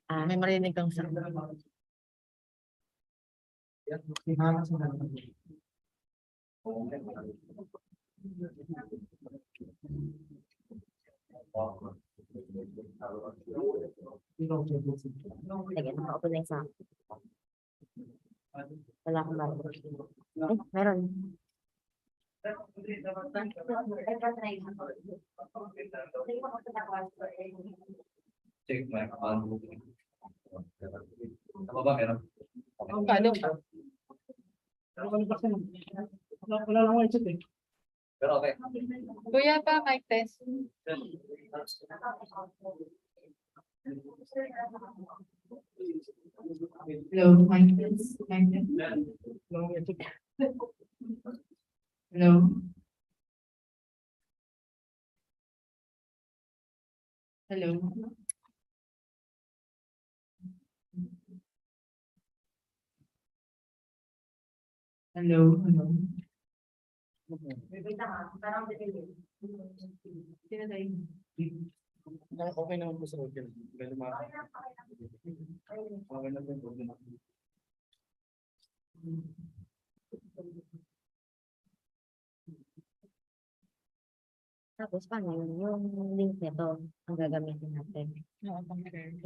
May marinig kang sa. Sige, naka-open na yung sa. Wala akong marinig. Meron. Check my account. Ano ba meron? Paano ka? Wala lang yung chat eh. Pero okay. Kuya pa, mic test. Hello, mic test. Mic test. Hello. Hello. Hello. Hello. Okay naman po sa audio. Ganun mga. Okay naman po. Tapos paano yun? Yung link nito ang gagamitin natin. No, okay.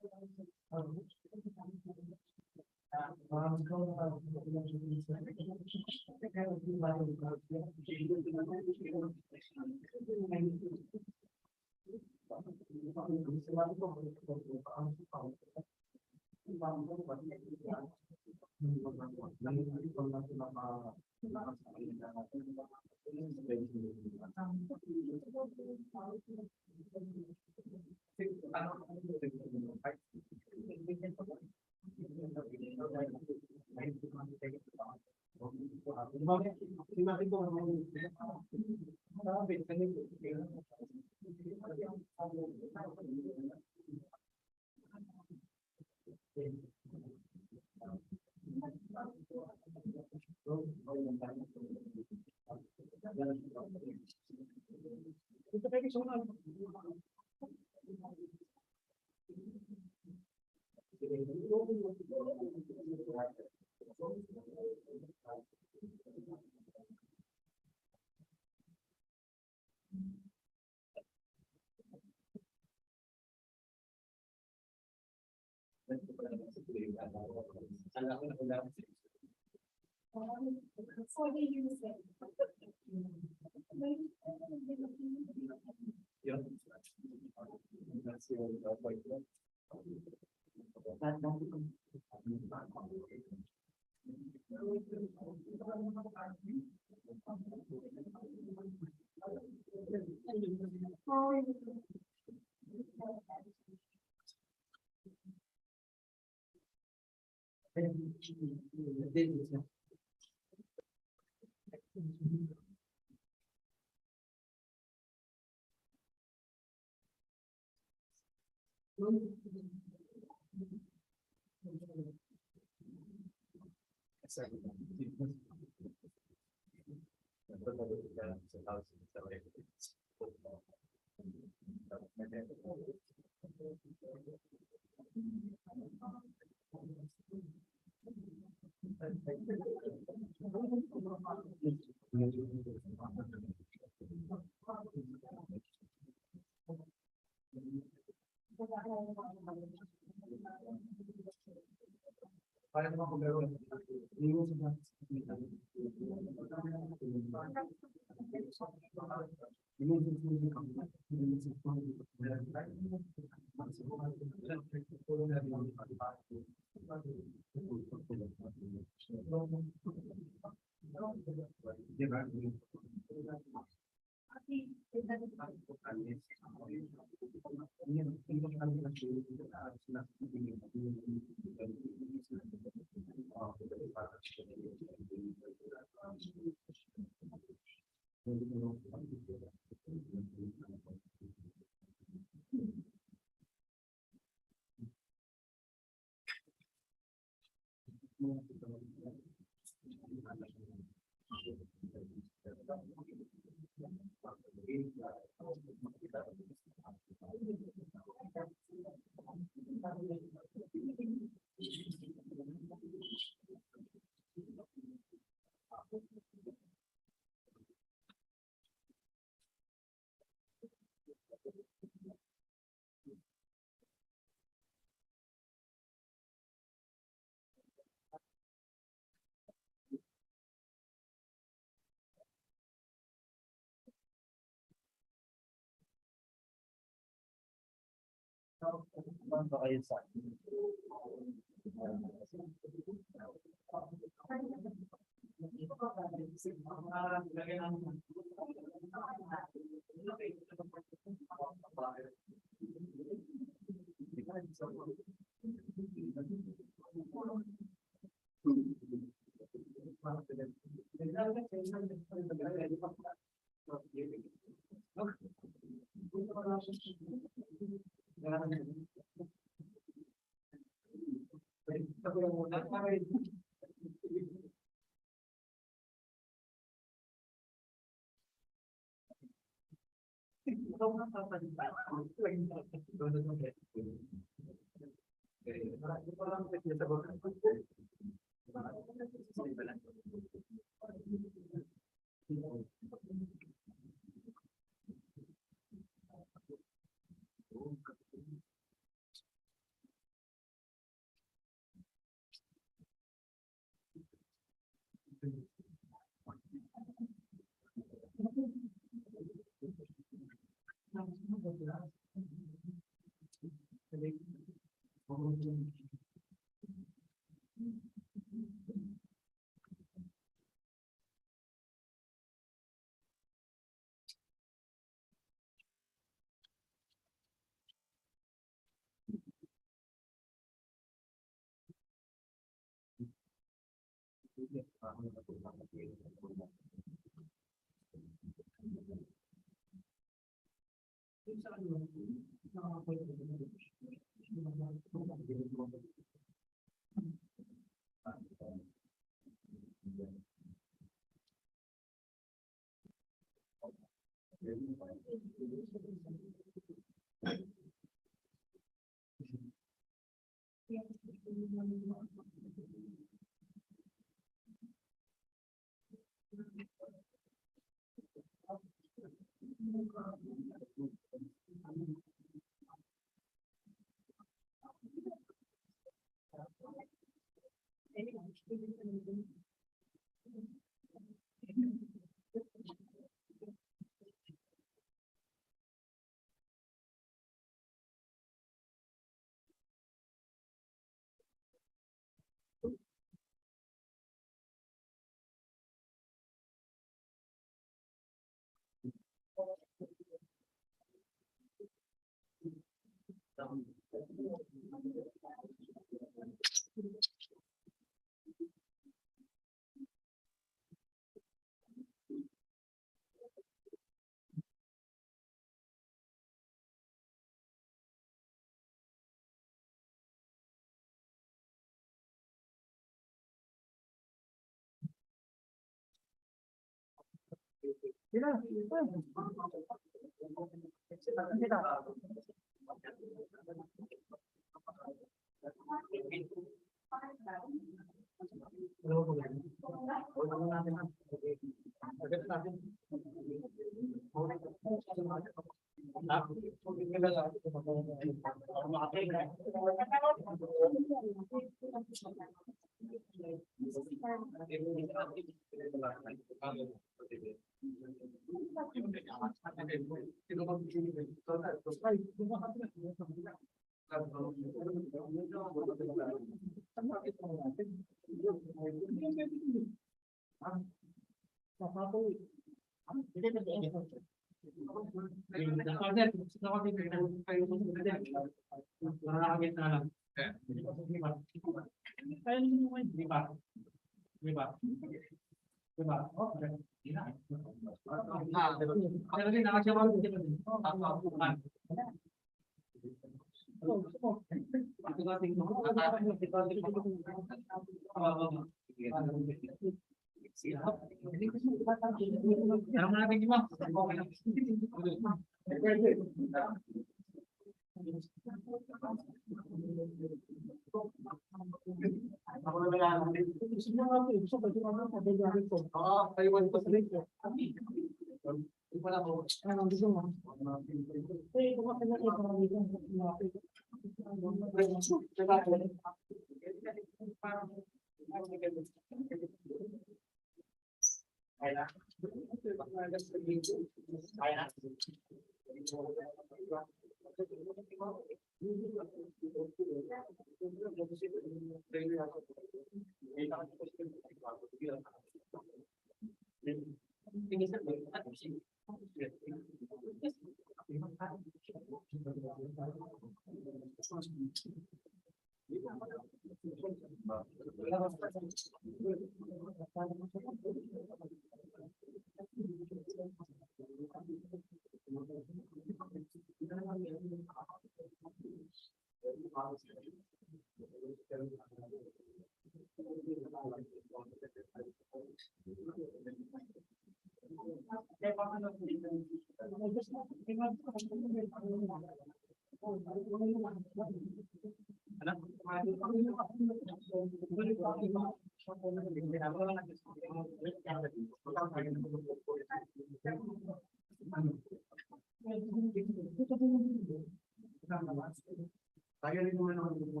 Kaya rin naman ako dito.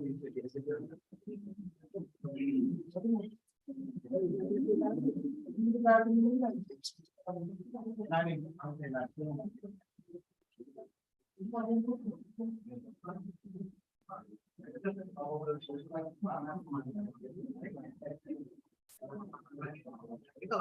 Ito,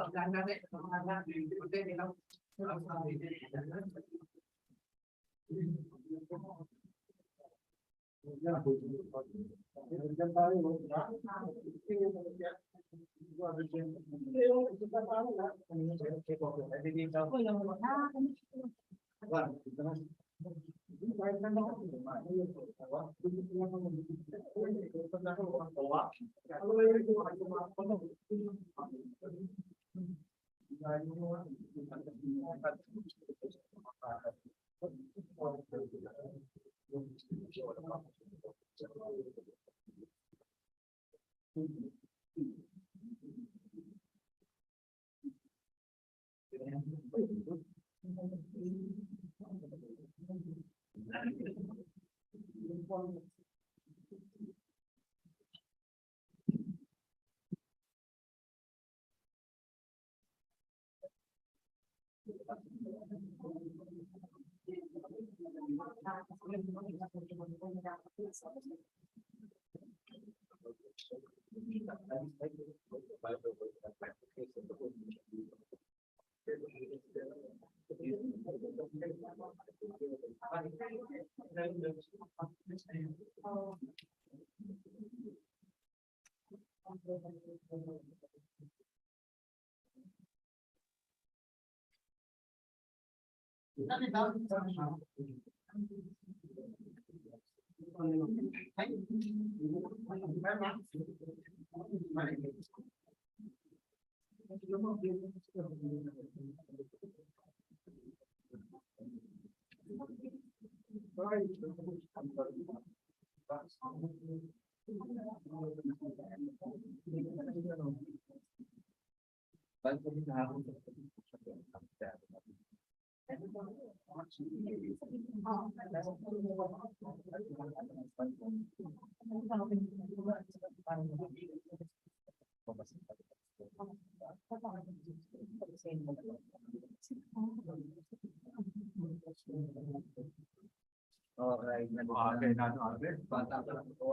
okay, bata pa lang ito,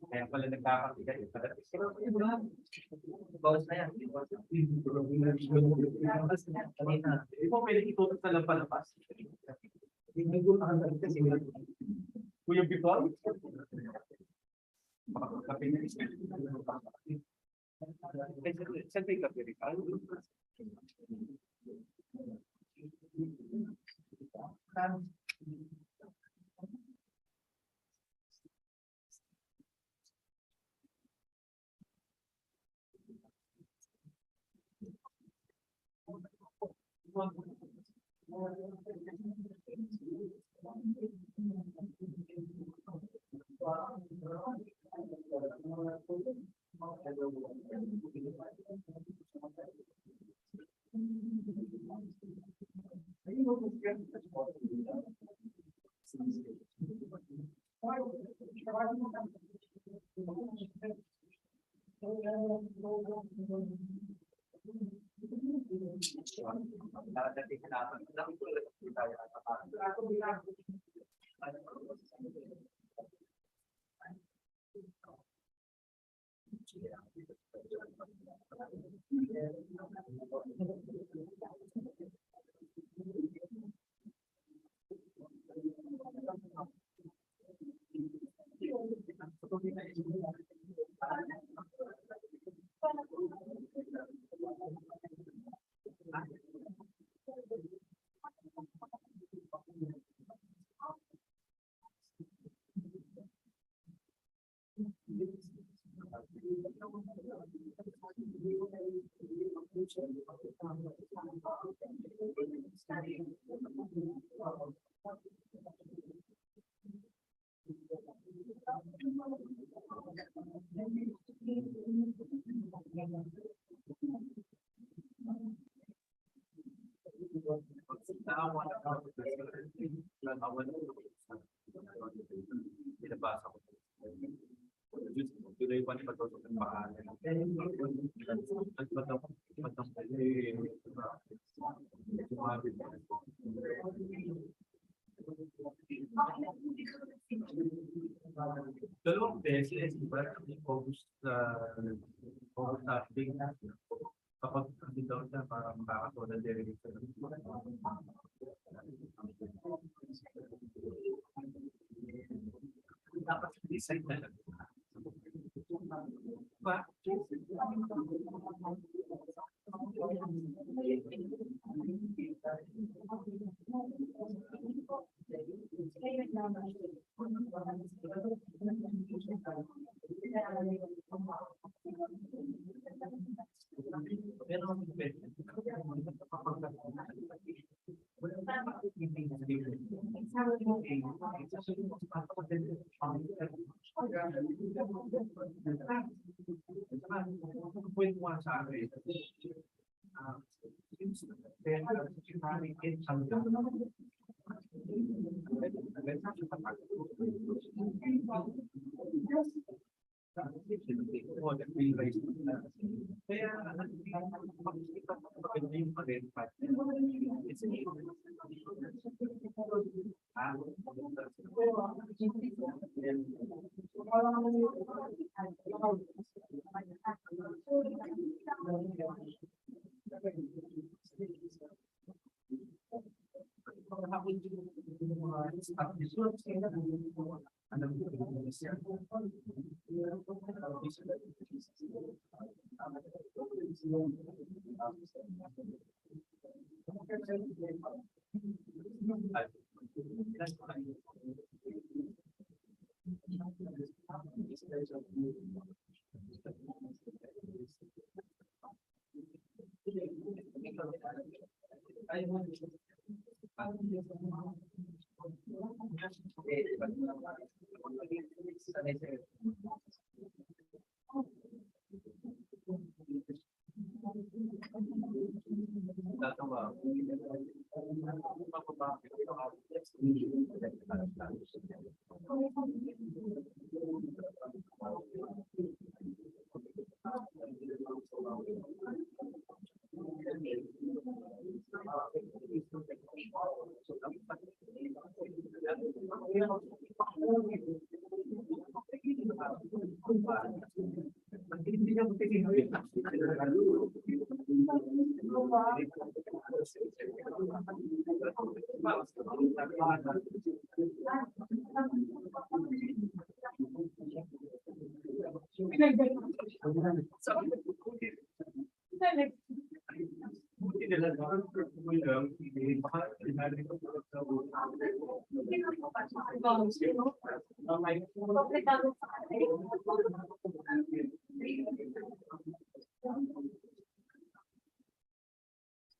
kaya pala nagkakakita yung bawas na yan. Hindi mo pwede itutok sa lampalampas. Hindi ko nakagalit kasi Kuya Vitor? Makakapin na isa. Saan may kape rin? Binabasa ko. Tuloy pa ni pagtusok ng pangalan. Dalawang beses, diba? August update na. Kapag hindi daw siya para makakasulat derivation. Dapat design na lang. Ba? Point mo sa akin. Kaya makikita mo maganda yung red path.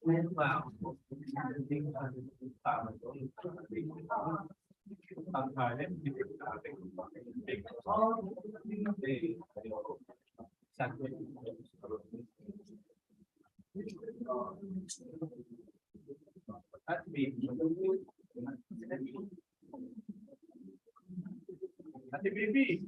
At baby. Ate baby.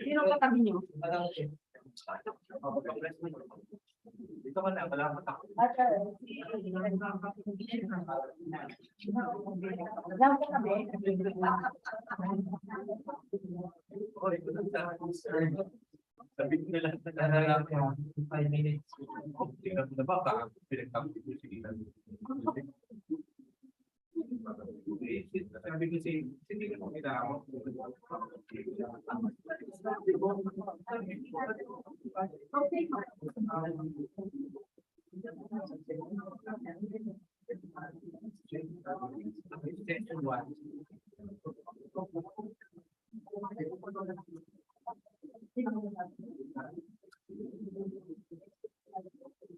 Sino katabi niyo? Dito ka na, wala ka takot. Sabi ko na lang na nalalaki ako, 5 minutes. Tingnan mo na ba, baka pinagtapos ko siya. Sabi ko hindi ko kailangan.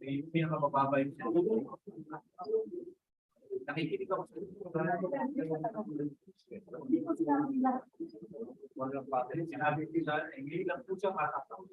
Pinakababa yung nakikinig ako sa walang patay. Sinabi nila, hindi lang po siya matatang.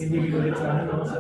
Hindi ulit sa ano sa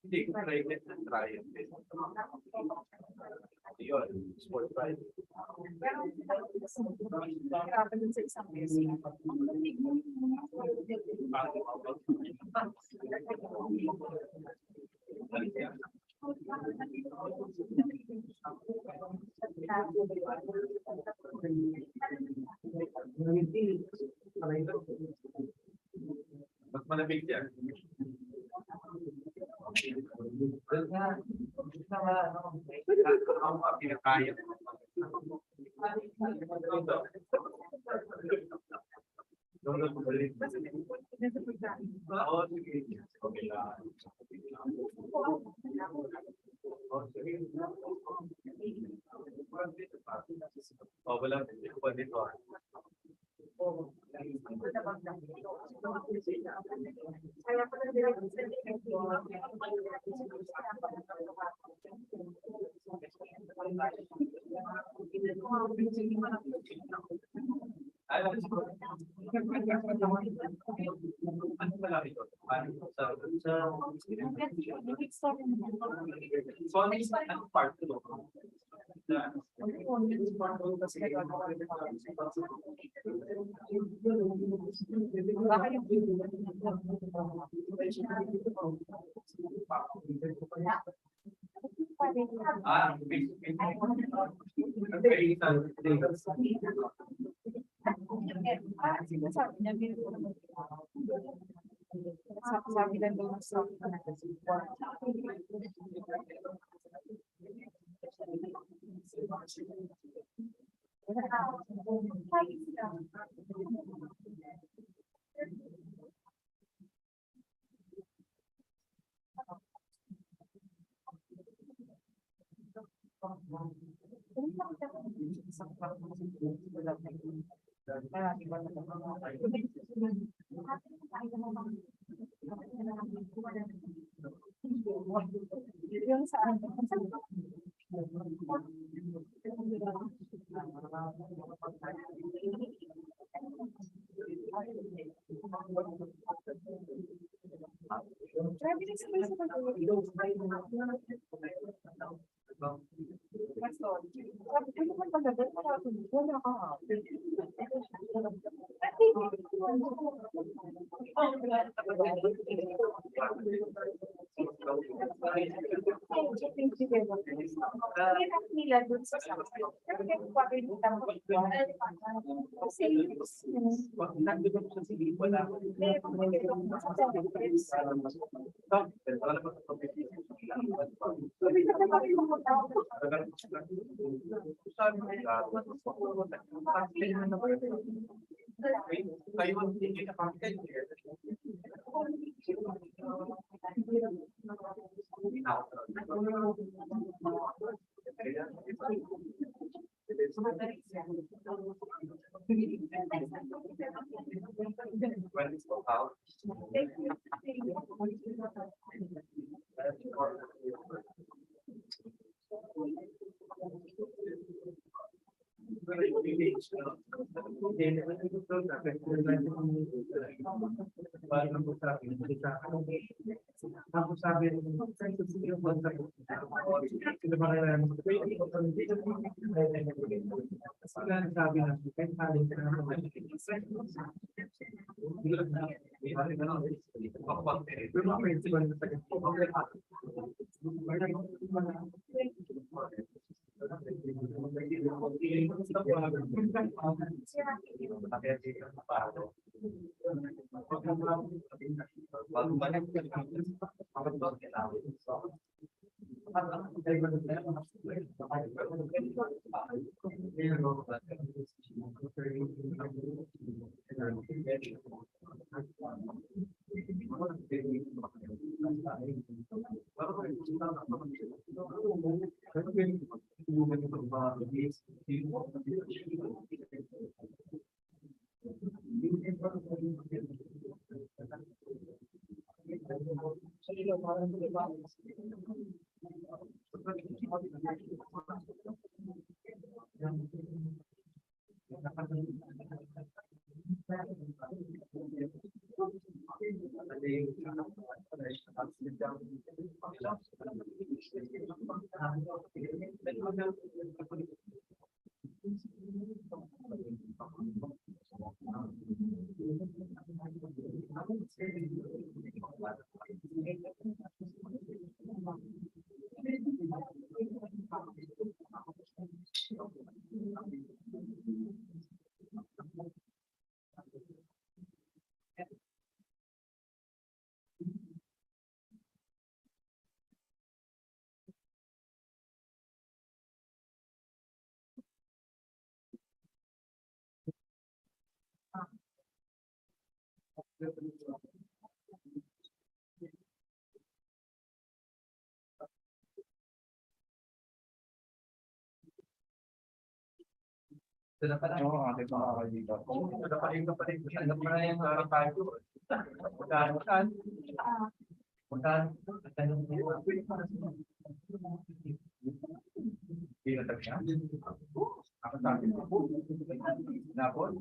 Hindi ko try na try. Yun, sport bike. Mas malamig yan. Ako ang pinakaya. Oh, wala ko dito. Ano pala ito? So, ano part ito? Sabi lang doon sa yung saan nila dun sa Tapos sabi Sila pa lang. Oo, ating mga kaibigan. Sila pa rin ka pa rin. Alam mo na yung tayo. Magkaan. Pinatag siya. Ako sa akin. Napon.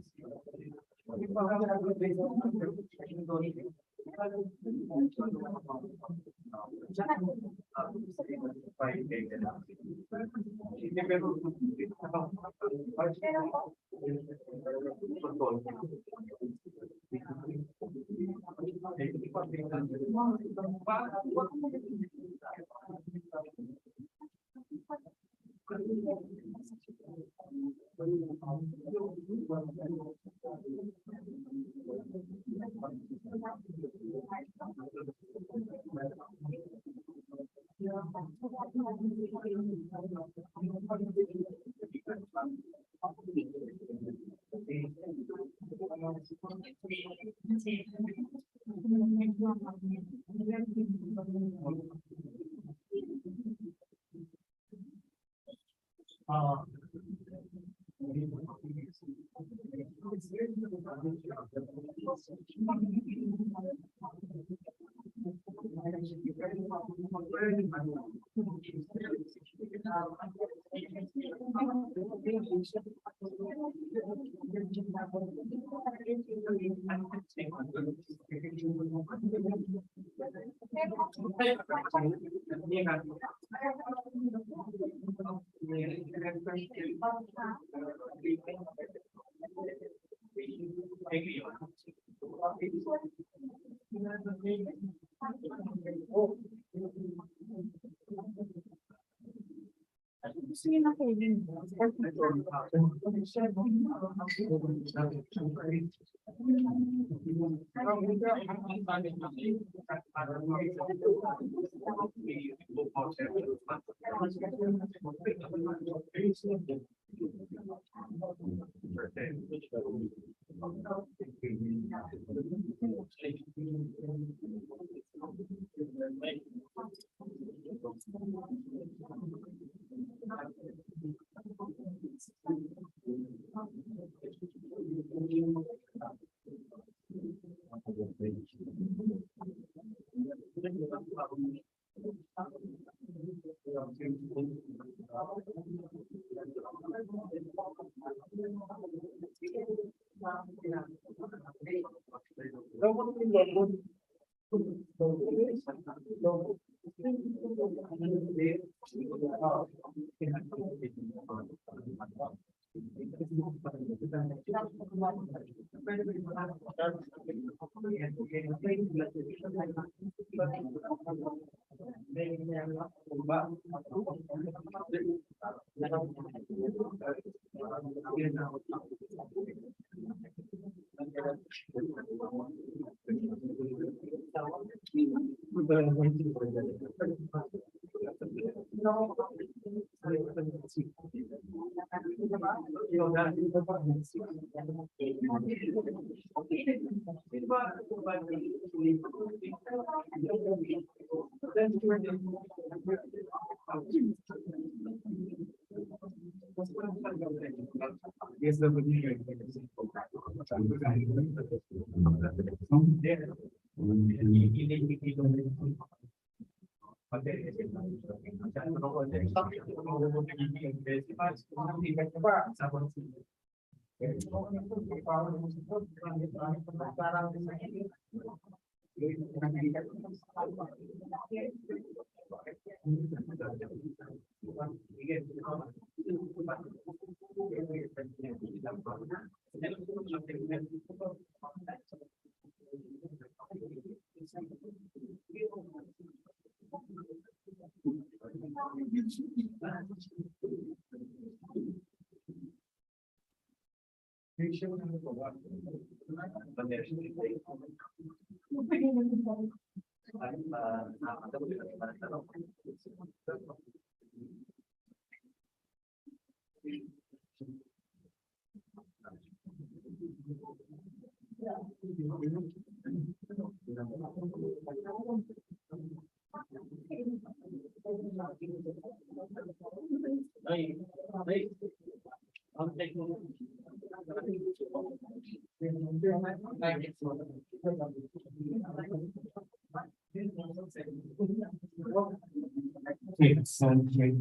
Sound check.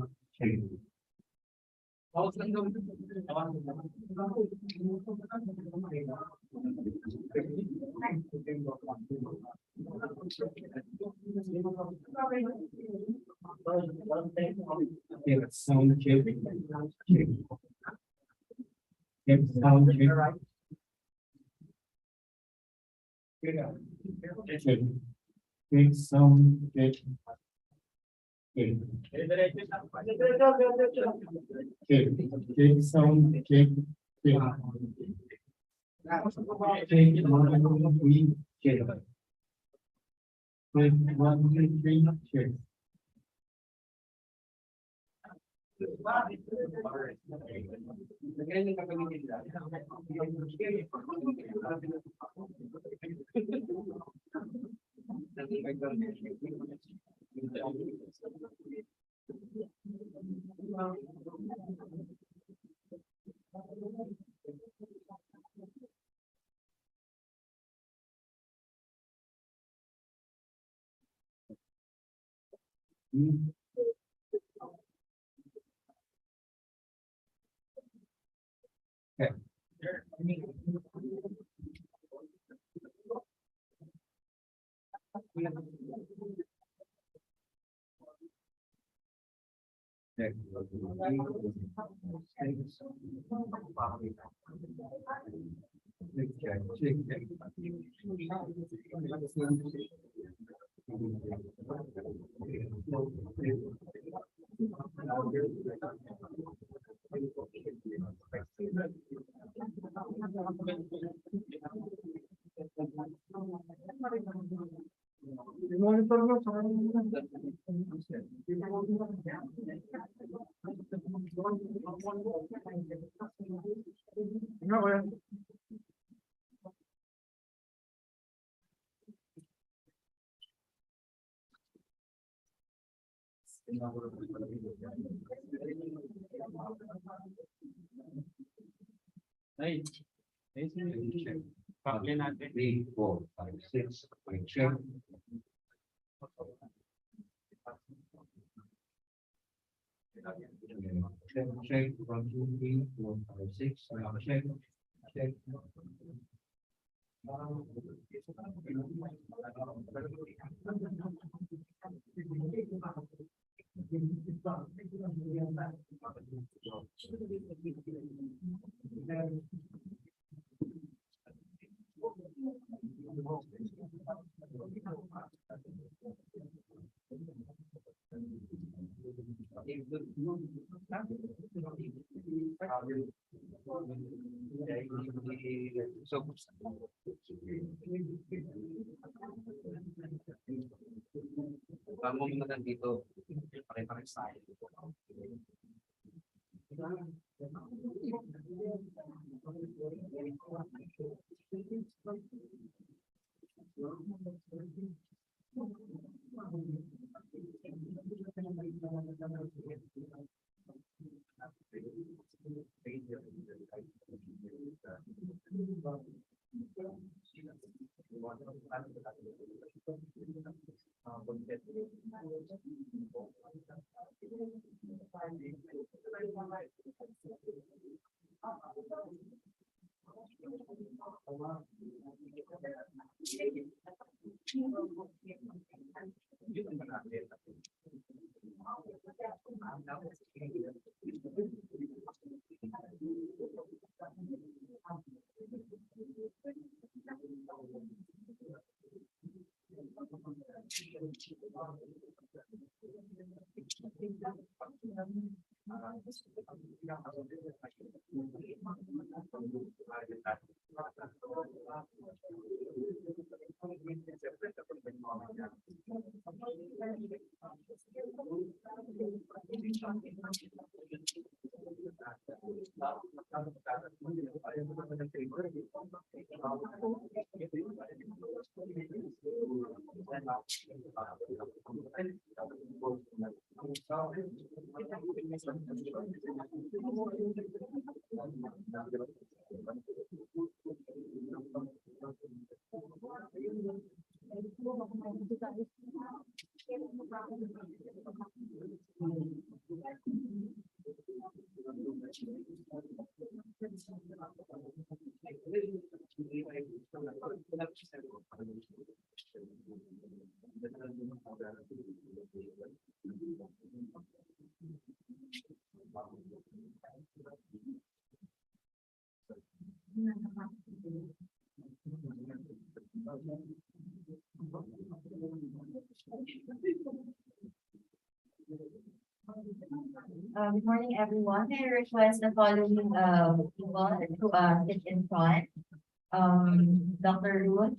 Sound check. Check sound check. Check sound check. Check. Check 1, 2, 3, check. Check 1, 2, 3, check. Ay, Pakli natin. 3, 4, 5, 6. Check. Check, check. 1, 2, 3, 4, 5, 6. Check. Check. Kamu mengatakan dito, pakai saya. Good morning, everyone. I request the following people to sit in front. Dr. Ruth,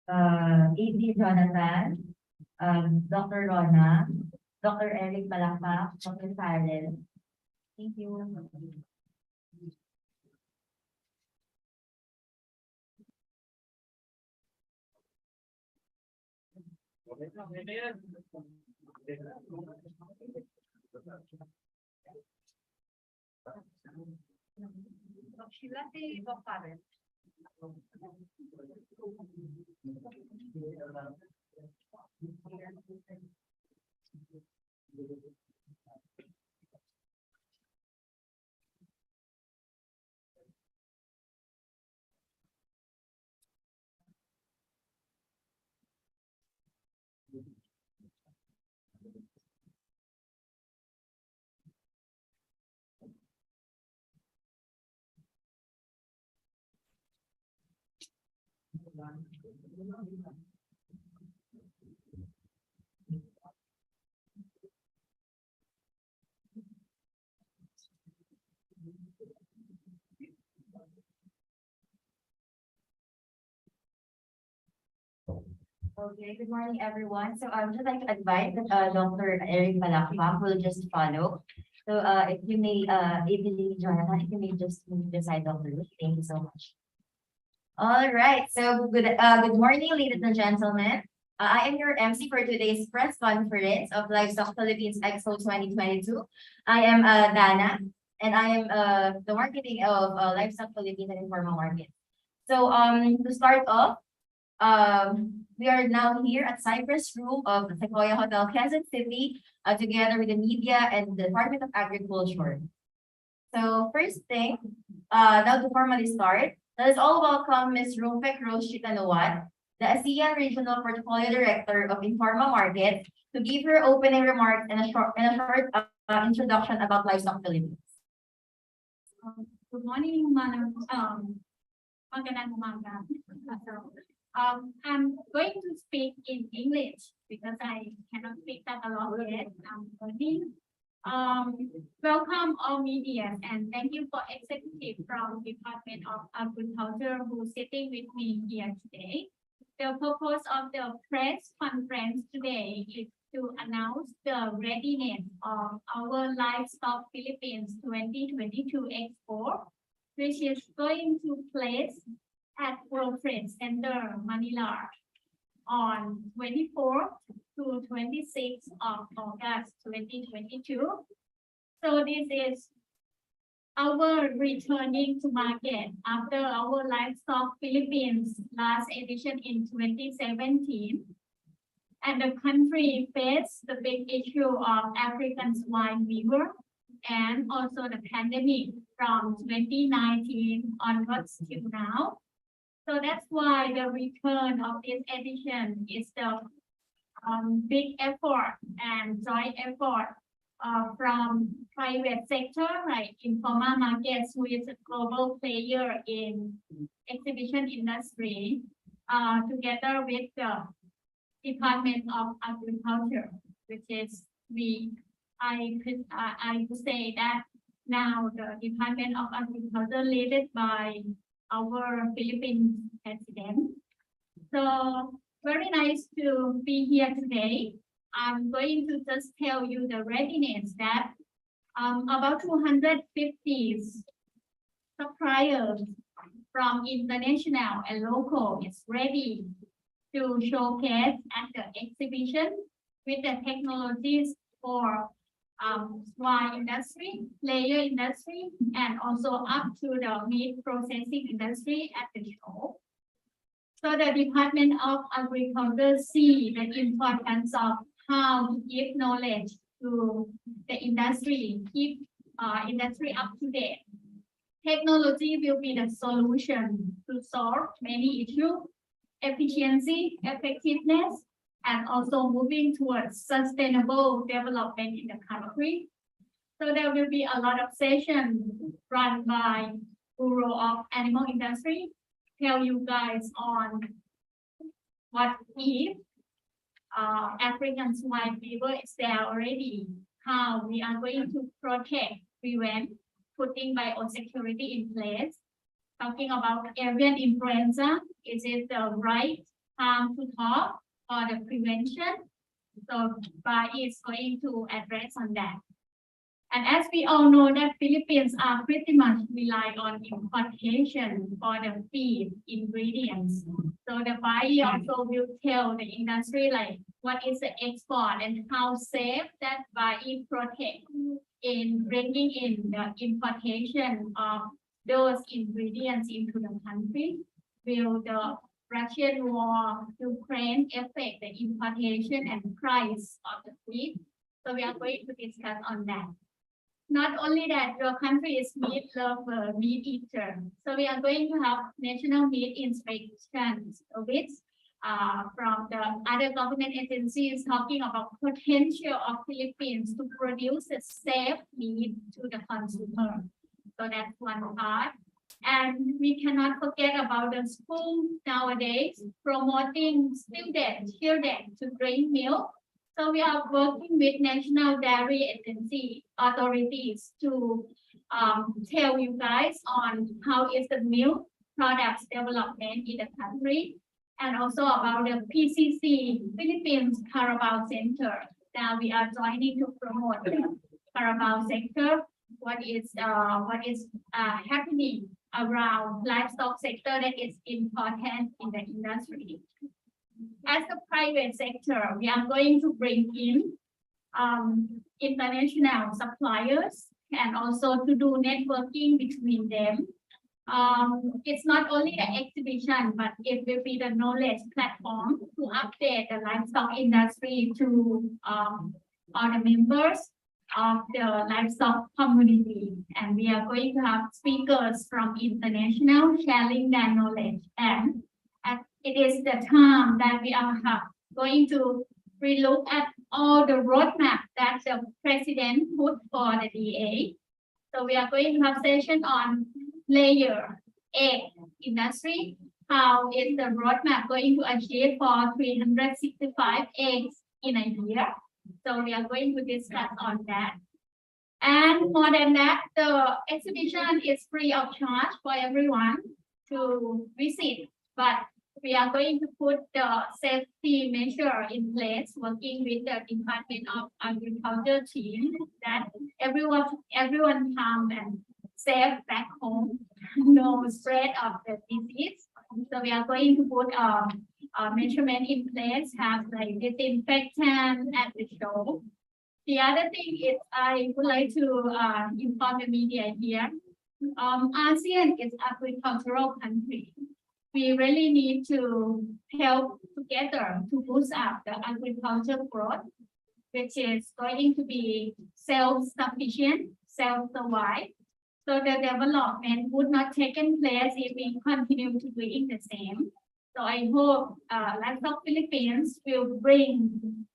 A.D. Jonathan, Dr. Rona, Dr. Eric Malakpak, Dr. Farrell. Thank you. Okay, good morning, everyone. So I would just like to advise that Dr. Eric Malakpak will just follow. So if you may, Evelyn, Jonathan, if you may just move the side of the room. Thank you so much. All right, so good morning, ladies and gentlemen. I am your MC for today's press conference of Livestock Philippines Expo 2022. I am Dana, and I am the marketing of Livestock Philippines and Informal Market. So to start off, we are now here at Cypress Room of the Sequoia Hotel, Quezon City, together with the media and the Department of Agriculture. So first thing, now to formally start, let us all welcome Ms. Rumpek Rose Chitanawat, the ASEAN Regional Portfolio Director of Informa Market, to give her opening remarks and a short introduction about Livestock Philippines. Good morning, Madam. Magandang umaga. I'm going to speak in English because I cannot speak that a lot yet. I'm learning. Welcome all media and thank you for executive from Department of Agriculture who's sitting with me here today. The purpose of the press conference today is to announce the readiness of our Livestock Philippines 2022 Expo, which is going to place at World Trade Center, Manila on 24th to 26th of August 2022. So this is our returning to market after our Livestock Philippines last edition in 2017. And the country faced the big issue of African swine fever and also the pandemic from 2019 onwards till now. So that's why the return of this edition is the big effort and joint effort from private sector, like informal markets, who is a global player in exhibition industry, together with the Department of Agriculture, which is I would say that now the Department of Agriculture led by our Philippine president. So very nice to be here today. I'm going to just tell you the readiness that about 250 suppliers from international and local is ready to showcase at the exhibition with the technologies for swine industry, layer industry, and also up to the meat processing industry at the show. So the Department of Agriculture see the importance of how to give knowledge to the industry, keep industry up to date. Technology will be the solution to solve many issues, efficiency, effectiveness, and also moving towards sustainable development in the country. So there will be a lot of sessions run by Bureau of Animal Industry, tell you guys on what if African swine fever is there already, how we are going to protect, prevent, putting biosecurity in place. Talking about avian influenza, is it the right time to talk or the prevention? So Bai is going to address on that. And as we all know that Philippines are pretty much rely on importation for the feed ingredients. So the Bai also will tell the industry like what is the export and how safe that Bai protect in bringing in the importation of those ingredients into the country. Will the Russian war, Ukraine affect the importation and price of the feed? So we are going to discuss on that. Not only that, your country is meat lover, meat eater. So we are going to have national meat inspection service from the other government agencies talking about potential of Philippines to produce a safe meat to the consumer. So that's one part. And we cannot forget about the school nowadays promoting students, children to drink milk. So we are working with National Dairy Agency authorities to tell you guys on how is the milk products development in the country, and also about the PCC Philippines Carabao Center. Now we are joining to promote the Carabao sector. What is happening around livestock sector that is important in the industry. As the private sector, we are going to bring in international suppliers and also to do networking between them. It's not only the exhibition, but it will be the knowledge platform to update the livestock industry to all the members of the livestock community. And we are going to have speakers from international sharing their knowledge. And it is the time that we are going to relook at all the roadmap that the president put for the DA. So we are going to have session on layer egg industry. How is the roadmap going to achieve for 365 eggs in a year? So we are going to discuss on that. And more than that, the exhibition is free of charge for everyone to visit, but we are going to put the safety measure in place, working with the Department of Agriculture team, that everyone come and safe back home, no spread of the disease. So we are going to put a measurement in place, have like disinfectant at the show. The other thing is I would like to inform the media here ASEAN is agricultural country. We really need to help together to boost up the agriculture growth, which is going to be self-sufficient, self-survive. So the development would not taken place if we continue to doing the same. So I hope Livestock Philippines will bring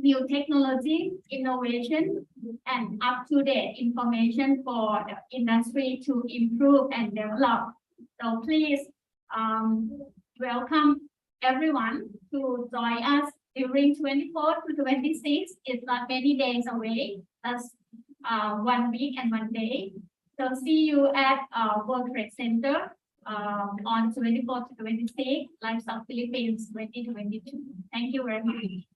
new technology, innovation, and up-to-date information for the industry to improve and develop. So please welcome everyone to join us during 24 to 26. It's not many days away. That's 1 week and 1 day. So see you at World Trade Center on 24 to 26, Livestock Philippines 2022. Thank you very much.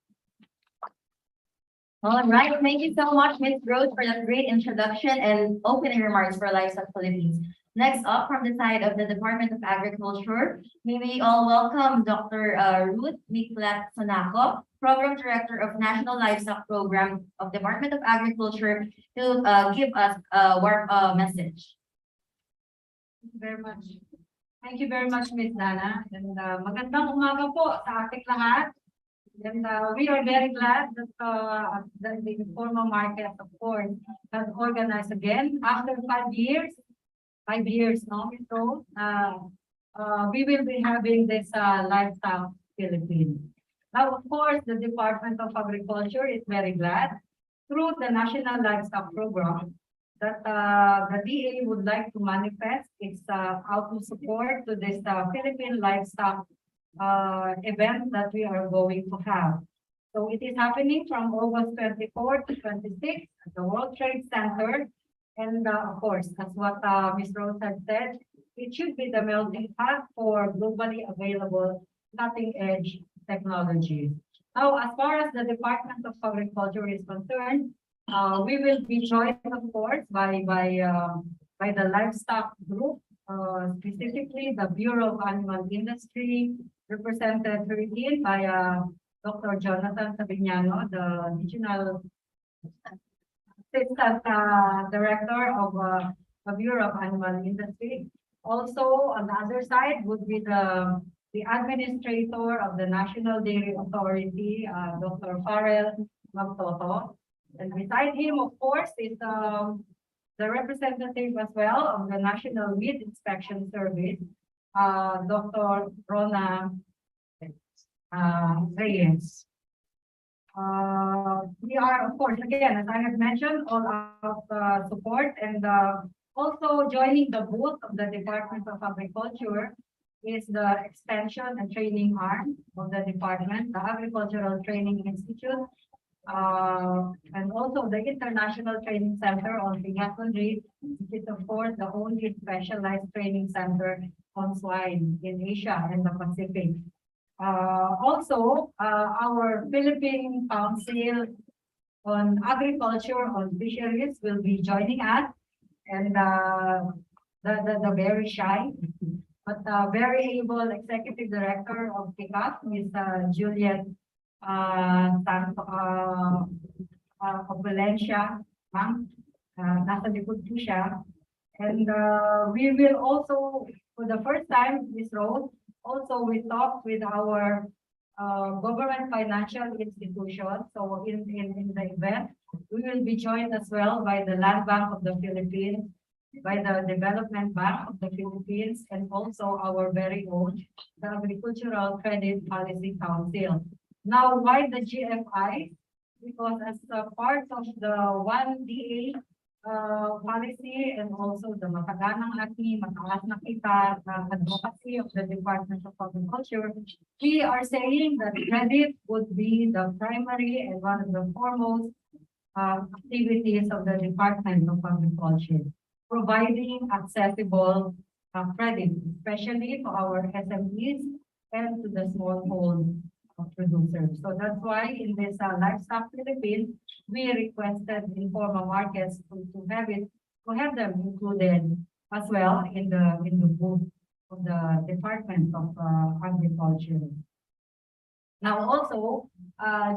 All right, thank you so much, Ms. Rose, for that great introduction and opening remarks for Livestock Philippines. Next up, from the side of the Department of Agriculture, may we all welcome Dr. Ruth Miklat-Sonaco, Program Director of National Livestock Program of Department of Agriculture, to give us a warm message. Thank you very much. Thank you very much, Ms. Dana. And magandang umaga po sa ating lahat. And we are very glad that the informal market, of course, has organized again after 5 years. 5 years, no? So we will be having this Livestock Philippines. Now, of course, the Department of Agriculture is very glad through the National Livestock Program that the DA would like to manifest its out support to this Philippine livestock event that we are going to have. So it is happening from August 24 to 26 at the World Trade Center. And of course, that's what Ms. Rose had said. It should be the melting pot for globally available cutting-edge technology. Now, as far as the Department of Agriculture is concerned, we will be joined, of course, by the livestock group, specifically the Bureau of Animal Industry, represented by Dr. Jonathan Sabignano, the Regional Assistant Director of the Bureau of Animal Industry. Also, on the other side would be the Administrator of the National Dairy Authority, Dr. Farrell Magtoto. And beside him, of course, is the representative as well of the National Meat Inspection Service, Dr. Rona Reyes. We are, of course, again, as I have mentioned, all out support, and also joining the booth of the Department of Agriculture is the extension and training arm of the department, the Agricultural Training Institute, and also the International Training Center on Husbandry, which is, of course, the only specialized training center on swine in Asia and the Pacific. Also, our Philippine Council on Agriculture on Fisheries will be joining us, and the very shy but very able Executive Director of TICAP, Ms. Juliet Santo of Valencia, ma'am. Nasa likod po siya. And we will also, for the first time, Ms. Rose, also we talked with our government financial institutions. So in the event, we will be joined as well by the Land Bank of the Philippines, by the Development Bank of the Philippines, and also our very own, the Agricultural Credit Policy Council. Now, why the GFI? Because as a part of the 1DA policy and also the mataganang laki, mataas na kita, advocacy of the Department of Agriculture, we are saying that credit would be the primary and one of the foremost activities of the Department of Agriculture, providing accessible credit, especially to our SMEs and to the smallholder producers. So that's why in this Livestock Philippines, we requested informal markets to have them included as well in the book of the Department of Agriculture. Now also,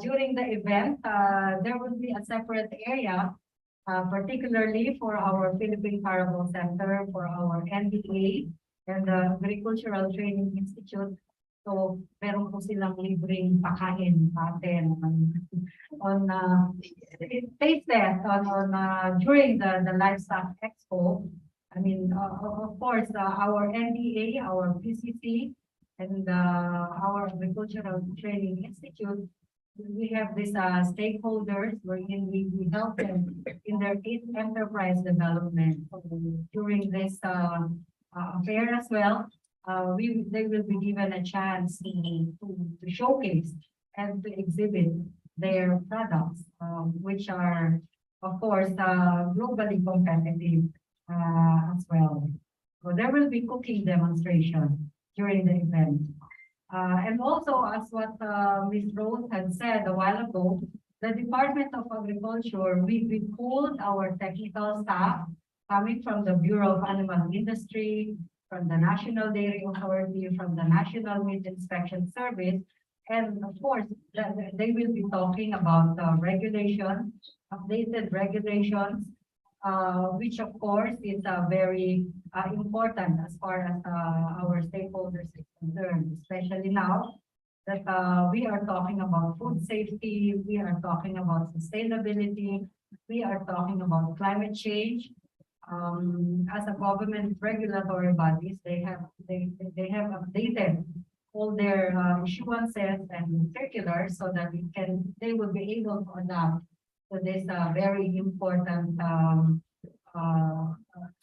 during the event, there will be a separate area particularly for our Philippine Carabao Center, for our NDA and the Agricultural Training Institute. So, meron po silang libreng pakain natin on taste test during the Livestock Expo. I mean, of course, our NDA, our PCC, and our Agricultural Training Institute, we have these stakeholders wherein we help them in their enterprise development. So during this fair as well, they will be given a chance to showcase and to exhibit their products, which are, of course, globally competitive as well. So there will be cooking demonstration during the event. And also, as what Ms. Rose had said a while ago, the Department of Agriculture, we pulled our technical staff coming from the Bureau of Animal Industry, from the National Dairy Authority, from the National Meat Inspection Service. And of course, they will be talking about regulations, updated regulations, which of course is very important as far as our stakeholders is concerned, especially now that we are talking about food safety, we are talking about sustainability, we are talking about climate change. As a government regulatory bodies, they have updated all their issuances and circulars so that they will be able to adapt to this very important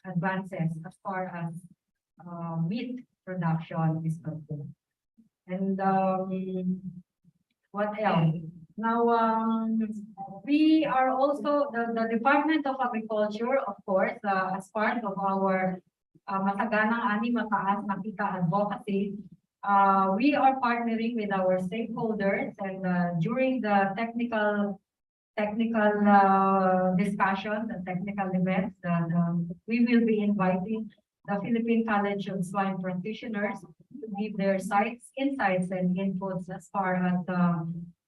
advances as far as meat production is concerned. And what else? Now, we are also, the Department of Agriculture, of course, as part of our Mataganang Ani Mataas Nakita advocacy, we are partnering with our stakeholders, and during the technical discussions and technical events, we will be inviting the Philippine College of Swine Practitioners to give their insights and inputs as far as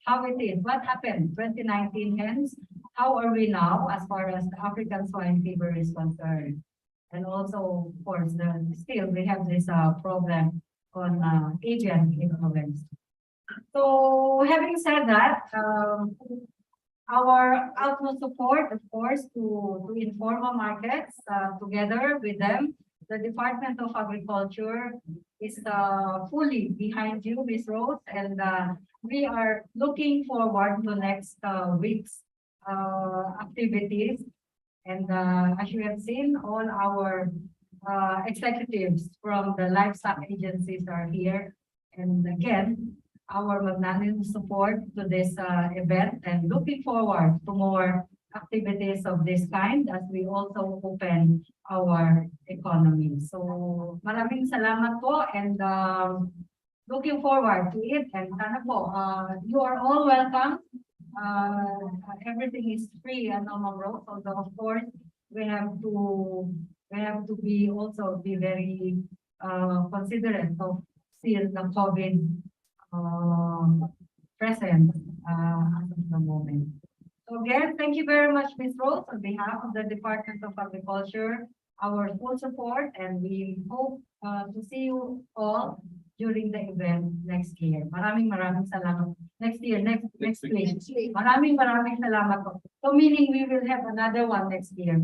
how it is, what happened 2019 hence, how are we now as far as the African swine fever is concerned. And also, of course, still we have this problem on avian influenza. So having said that, our utmost support, of course, to informal markets, together with them, the Department of Agriculture is fully behind you, Ms. Rose, and we are looking forward to next week's activities. And as you have seen, all our executives from the livestock agencies are here. And again, our magnanimous support to this event, and looking forward to more activities of this kind as we also open our economy. So maraming salamat po, and looking forward to it. And sana po, you are all welcome. Everything is free and on road, although of course we have to be very considerate of still the COVID present as of the moment. So again, thank you very much, Ms. Rose, on behalf of the Department of Agriculture, our full support, and we hope to see you all during the event next year. Maraming salamat. Next year, next week. Maraming salamat po. So meaning we will have another one next year.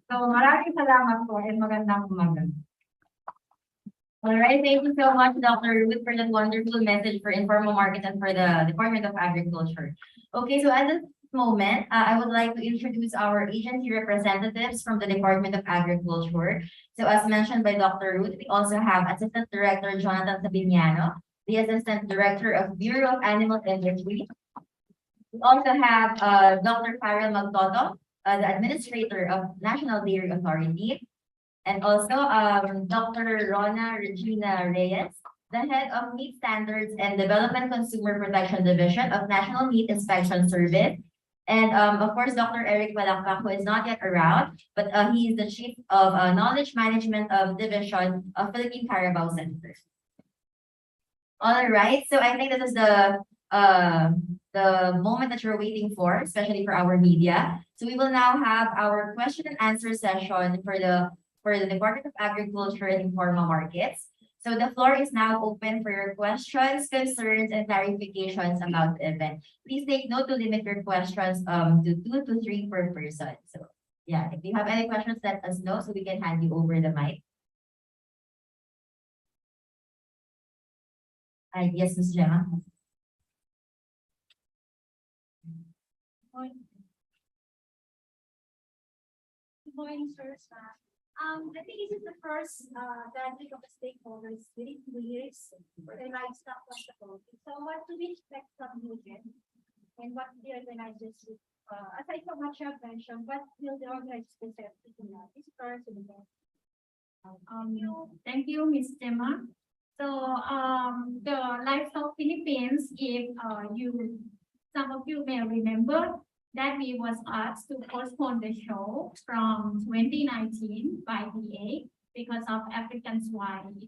So maraming salamat po, and magandang umaga. All right, thank you so much, Dr. Ruth, for that wonderful message for informal market and for the Department of Agriculture. Okay, so at this moment, I would like to introduce our agency representatives from the Department of Agriculture. So as mentioned by Dr. Ruth, we also have Assistant Director Jonathan Sabiniano, the Assistant Director of Bureau of Animal Industry. We also have Dr. Farrell Magtoto, the Administrator of National Dairy Authority. And also Dr. Rona Regina Reyes, the Head of Meat Standards and Development Consumer Protection Division of National Meat Inspection Service. And of course, Dr. Eric Balakpak, who is not yet around, but he is the Chief of Knowledge Management of Division of Philippine Carabao Center. All right, so I think this is the the moment that you're waiting for, especially for our media. So we will now have our question and answer session for the Department of Agriculture and Informal Markets. So the floor is now open for your questions, concerns, and clarifications about the event. Please take note to limit your questions to 2 to 3 per person. So yeah, if you have any questions, let us know so we can hand you over the mic. Yes, Ms. Gemma. Good morning, sir. I think this is the first gathering of the stakeholders within 2 years for the livestock festival. So what do we expect from you again? And what the organizers, aside from what you have mentioned, what will the organizers present to you? This first event. Thank you, Ms. Gemma. So, the Livestock Philippines, if some of you may remember that we was asked to postpone the show from 2019 by VA because of African swine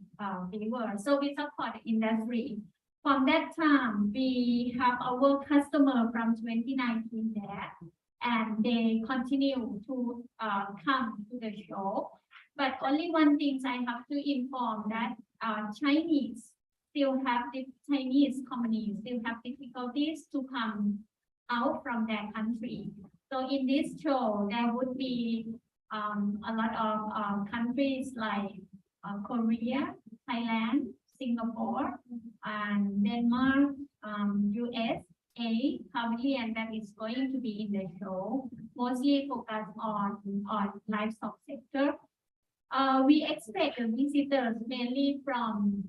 fever. So we support the industry. From that time, we have our customer from 2019 there, and they continue to come to the show. But only one thing I have to inform that Chinese Chinese companies still have difficulties to come out from their country. So in this show, there would be a lot of countries like Korea, Thailand, Singapore, and Denmark, USA, Pavilion that is going to be in the show, mostly focused on livestock sector. We expect the visitors mainly from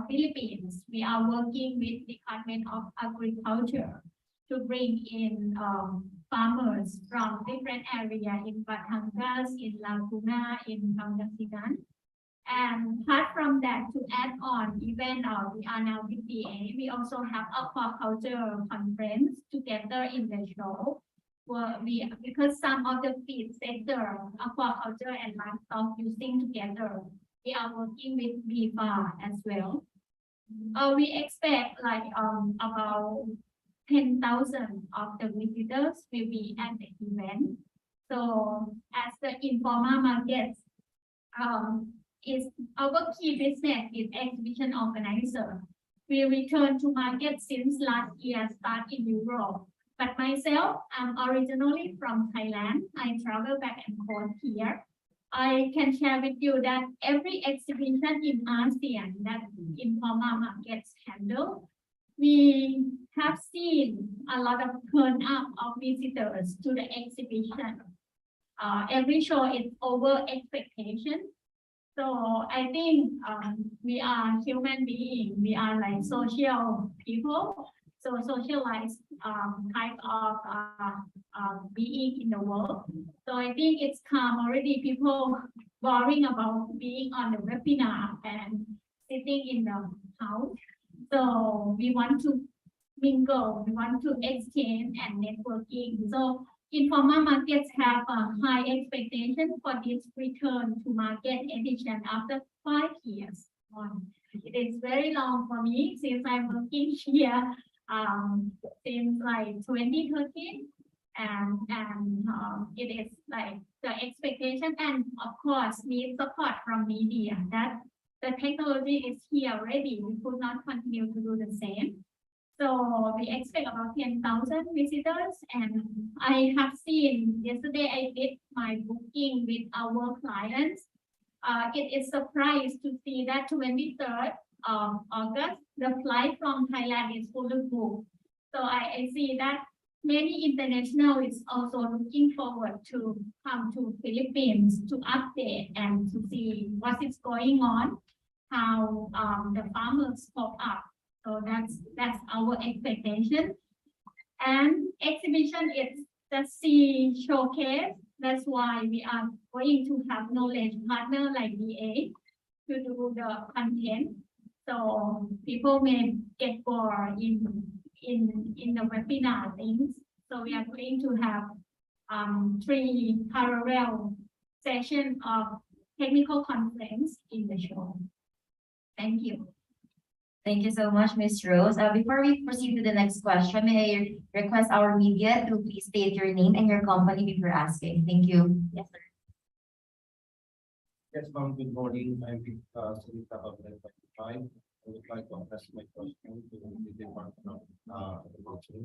Philippines. We are working with Department of Agriculture to bring in farmers from different areas in Batangas, in Laguna, in Pangasinan. And apart from that, to add on, even we are now with DA, we also have aquaculture conference together in the show. Because some of the feed sector, aquaculture and livestock using together, we are working with BIFA as well. We expect like about 10,000 of the visitors will be at the event. So as the informal markets, is our key business is exhibition organizer. We return to market since last year, start in Europe. But myself, I'm originally from Thailand. I travel back and forth here. I can share with you that every exhibition in ASEAN that informal markets handle, we have seen a lot of turn up of visitors to the exhibition. Every show is over expectation. So I think we are human beings. We are like social people. So socialized type of being in the world. So I think it's come already. People worrying about being on the webinar and sitting in the house. So we want to mingle, we want to exchange and networking. So informal markets have a high expectation for this return to market edition after 5 years. It is very long for me since I'm working here since like 2013, and it is like the expectation, and of course need support from media that the technology is here already. We could not continue to do the same. So we expect about 10,000 visitors, and I have seen yesterday I did my booking with our clients. It is surprised to see that 23rd of August, the flight from Thailand is fully booked. So I see that many international is also looking forward to come to Philippines to update and to see what is going on, how the farmers pop up. So that's our expectation. And exhibition is the C showcase. That's why we are going to have knowledge partner like DA to do the content. So people may get bored in the webinar things. So we are going to have 3 parallel sessions of technical conference in the show. Thank you. Thank you so much, Ms. Rose. Before we proceed to the next question, may I request our media to please state your name and your company before asking. Thank you. Yes, sir. Yes, ma'am, good morning. I'm with Salita of 5. I would like to address my question to the Department of Agriculture.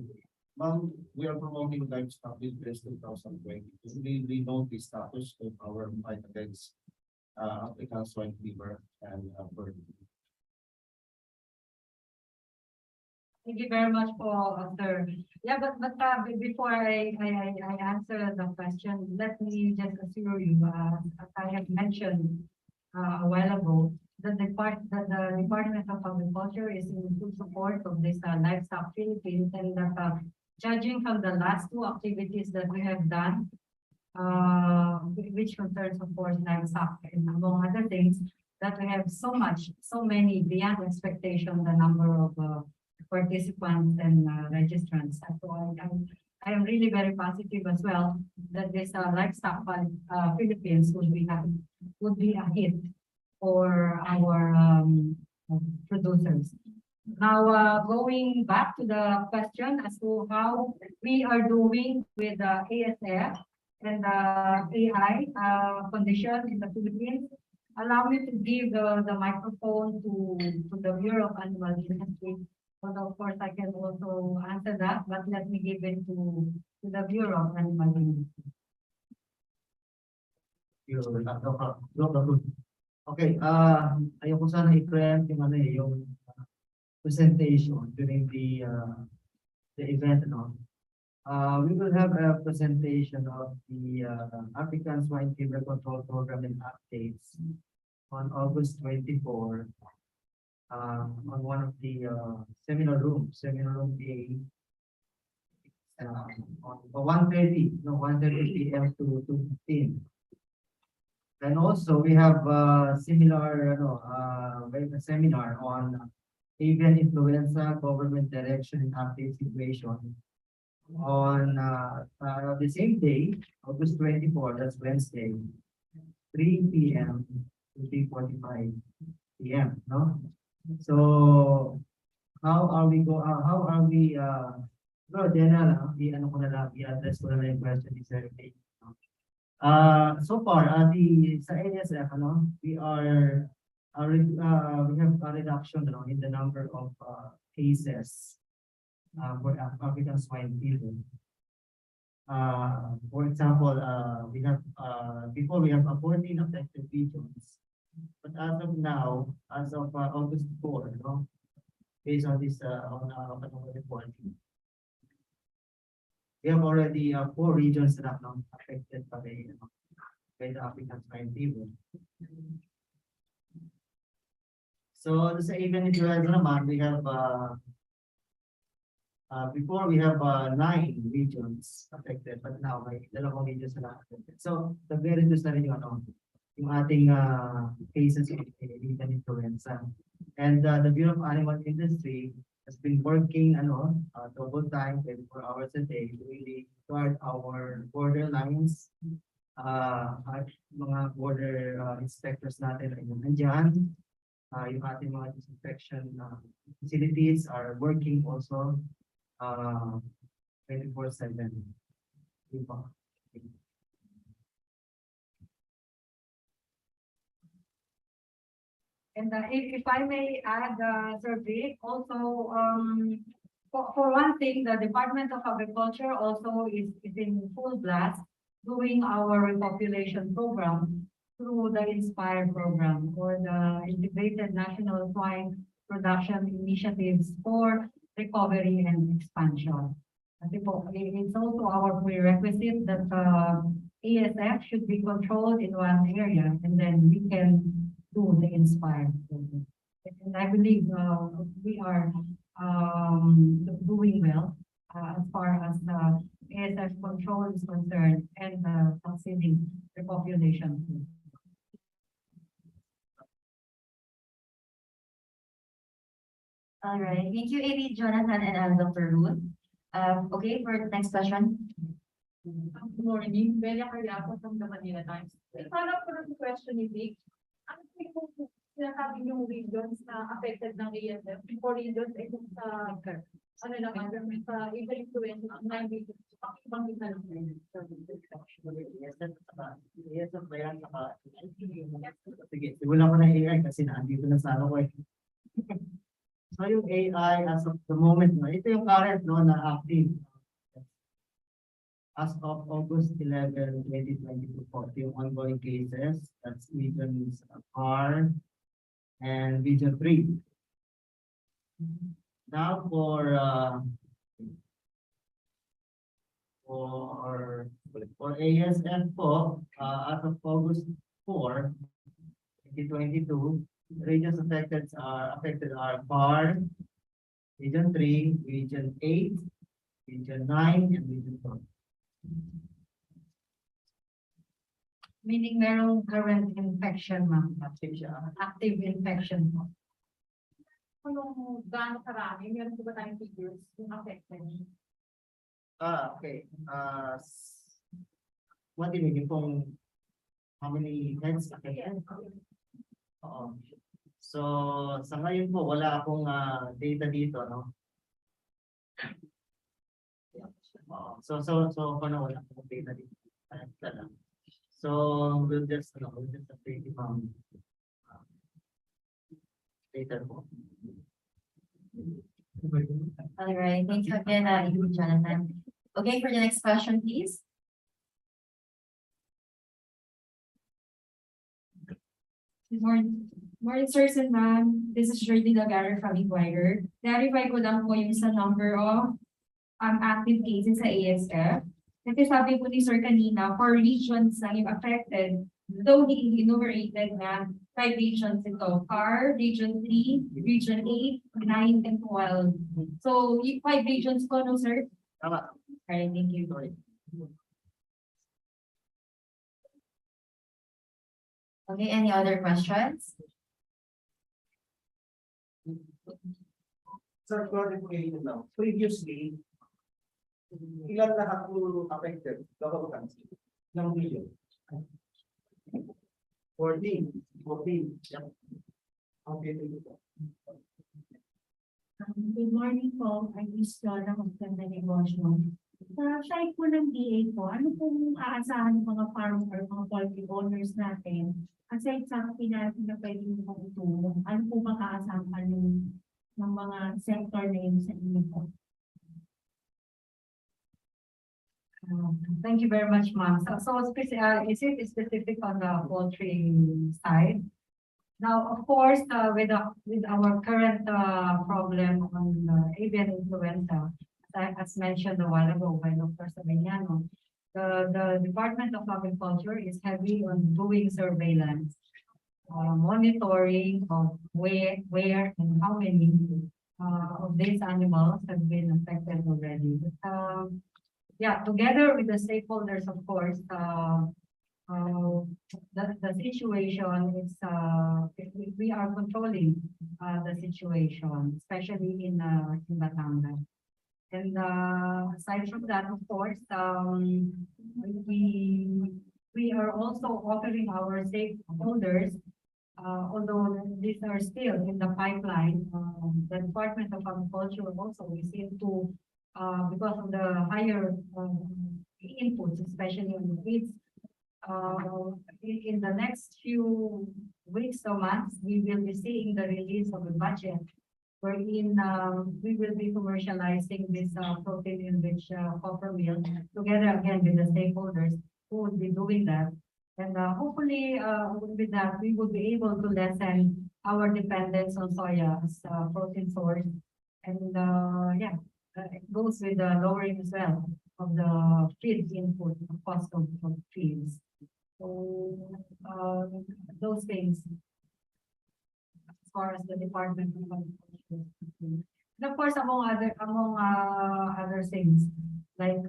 Ma'am, we are promoting livestock business 2020. We know the status of our fight against African swine fever and bird flu. Thank you very much for, sir. Yeah, but before I answer the question, let me just assure you, as I have mentioned a while ago, the Department of Agriculture is in full support of this Livestock Philippines, and that judging from the last two activities that we have done, which concerns, of course, livestock, and among other things, that we have so many beyond expectation, the number of participants and registrants. So I am really very positive as well that this Livestock Philippines would be a hit for our producers. Now, going back to the question as to how we are doing with the ASF and the AI condition in the Philippines, allow me to give the microphone to the Bureau of Animal Industry. Although, of course, I can also answer that, but let me give it to the Bureau of Animal Industry. No problem. Okay, ayoko sana i-preempt yung yung presentation during the event, no? We will have a presentation of the African Swine Fever Control Program and updates on August 24. On one of the seminar room A, on 1:30 p.m. to 2:15. And also we have similar a seminar on avian influenza, government direction and update situation on the same day, August 24, that's Wednesday, 3 p.m. to 3:45 p.m. No? So how are we general, i-address ko na lang yung question ni Sir Ray. So far, sa ASF, we have a reduction in the number of cases for African swine fever. For example, we have before we have 14 affected regions. But as of now, as of August 4, based on this report, we have already 4 regions that are affected by the African swine fever. So sa avian influenza naman, we have before we have 9 regions affected, but now may 2 regions na affected. So nag-reduce na rin yung ating cases of avian influenza. And the Bureau of Animal Industry has been working double time, 24 hours a day, to really guard our border lines. Mga border inspectors natin ay nandiyan. Yung ating mga disinfection facilities are working also 24/7. And if I may add, Sir Vic, also, for one thing, the Department of Agriculture also is in full blast doing our repopulation program through the INSPIRE program, or the Integrated National Swine Production Initiatives for Recovery and Expansion. It's also our prerequisite that ASF should be controlled in one area, and then we can do the INSPIRE program. And I believe we are doing well as far as the ASF control is concerned, and succeeding the population. All right, thank you, AD Jonathan and Dr. Ruth. Okay, for the next question. Good morning, Bella Carlapo from the Manila Times. Follow up for the question ni Vic. Ano po sinasabi yung regions na affected ng ASF. Yung 4 regions ay kung sa, ano lang, government, sa evil influence ng 9 regions. Ibang isa lang. Yes, of bayan saka. Sige, simulan ko na yung AI kasi naandito na sa ano ko eh. So yung AI as of the moment, no, ito yung current no, na active. As of August 11, 2022, 40 yung ongoing cases, that's regions R and region 3. Now for ASF po, as of August 4, 2022, regions affected are CAR, region 3, region 8, region 9, and region 4. Meaning merong current infection, ma'am. Active siya. Active infection po. Kung gaano karami, meron po ba tayong figures yung affected? Okay. What do you mean? Kung how many heads affected? Oo. So, sa ngayon po, wala akong data dito, no? Oo. So, for now, wala akong data dito. So, we'll just update you on later po. All right, thank you again, Jonathan. Okay, for the next question, please. Good morning, sirs and ma'am. This is Jordy Lagara from Inquirer. Clarify ko lang po yung sa number of active cases sa ASF. Kasi sabi po ni sir kanina, 4 regions na yung affected, though he enumerated na 5 regions ito, CAR, Region 3, Region 8, 9, and 12. So, yung 5 regions po, no, sir? Tama. Alright, thank you. Sorry. Okay, any other questions? Sir, clarification lang. Previously, ilan lahat po affected? Gawag ng million. 14. Yep. Okay, thank you. Good morning po. I'm Miss Donna Maganda Negosyo. Sa side po ng DA po, ano pong aasahan ng mga farmer, mga poultry owners natin? Aside sa natin na pwedeng pong itulong, ano po ba aasahan ng mga sector na yun sa inyo po? Thank you very much, ma'am. Is it specific on the poultry side? Now, of course, with our current problem on avian influenza, as mentioned a while ago by Dr. Sabiniano, the Department of Agriculture is heavy on doing surveillance, monitoring of where and how many of these animals have been affected already. Yeah, together with the stakeholders, of course, the situation is, we are controlling the situation, especially in Batangas. And aside from that, of course, we are also offering our stakeholders, although these are still in the pipeline, the Department of Agriculture also is into, because of the higher inputs, especially on the feeds, in the next few weeks or months, we will be seeing the release of the budget, wherein we will be commercializing this protein-rich copper meal together again with the stakeholders who will be doing that. And hopefully, with that, we will be able to lessen our dependence on soya as a protein source. And yeah, it goes with the lowering as well of the feed input, the cost of feeds. So those things as far as the Department of Agriculture. And of course, among other things like